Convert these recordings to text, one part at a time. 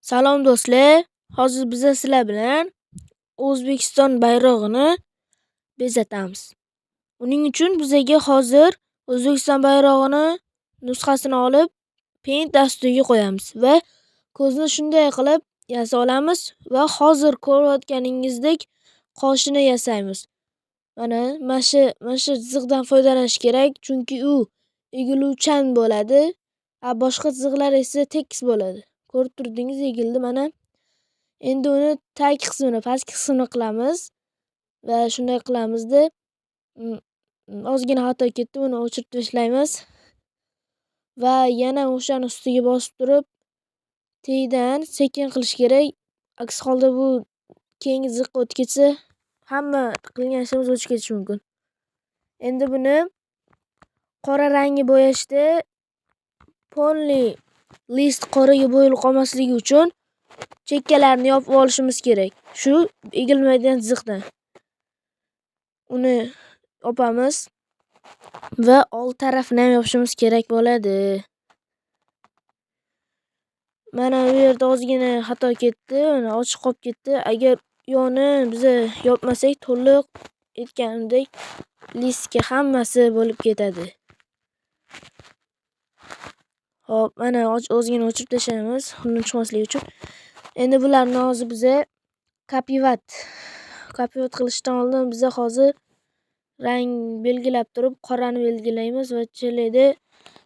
Salom do'stlar. Hozir biz sizlar bilan O'zbekiston bayrog'ini bezatamiz. Uning uchun bizga hozir O'zbekiston bayrog'ini nusxasini olib Paint dasturiga qo'yamiz va ko'zni shunday qilib yasa olamiz va hozir ko'rayotganingizdek qoshini yasaymiz. Mana shu chiziqdan foydalanish kerak, chunki u egiluvchan bo'ladi. Boshqa chiziqlar esa tekis bo'ladi. Ko'rib turdingiz, egildi mana. Endi uni tag qismini, pastki qismini qilamiz va shunday qilamizda ozgina xato ketdi, uni o'chirib tashlaymiz va yana o'shani ustiga bosib turib tagdan sekin qilish kerak. Aks holda bu keyingi chiziqqa o'tib ketsa, hamma qilgan ishimiz o'chib ketishi mumkin. Endi buni qora rangga bo'yashda polli list qoraga bo'yalib qolmasligi uchun chekkalarini yopib olishimiz kerak. Shu egilmaydigan chiziqdan. Uni yopamiz va old tarafini ham yopishimiz kerak bo'ladi. Mana bu yerda ozgina xato ketdi, uni ochiq qolib ketdi. Agar yoni biz yopmasak, to'liq aytganimdek listga hammasi bo'lib ketadi. Hop, mana ozgina o'chirib tashlaymiz, uni chiqmasligi uchun. Endi bularni hozir biz kopiyat qilishdan oldin biz hozir rang belgilab turib, qorani belgilaymiz va chelakda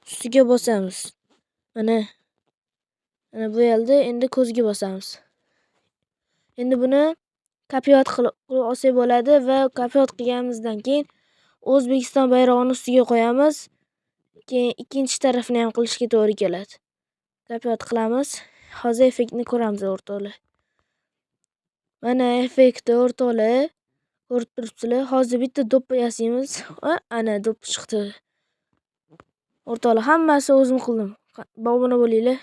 ustiga bosamiz. Mana bo'yaldi, endi ko'zga bosamiz. Endi buni kopiyat qilib olsak bo'ladi va kopiyat qilganimizdan keyin O'zbekiston bayrog'ini ustiga qo'yamiz. Keyin ikkinchi tarafini ham qilishga to'g'ri keladi. Kopiyat qilamiz. Hozir effektni ko'ramiz o'rtoqlar. Mana effektni o'rtoqlar ko'rib turibsizlar. Hozir bitta do'ppi yasaymiz. Ana do'ppi chiqdi. O'rtoqlar, hammasi o'zim qildim. Obuna bo'linglar.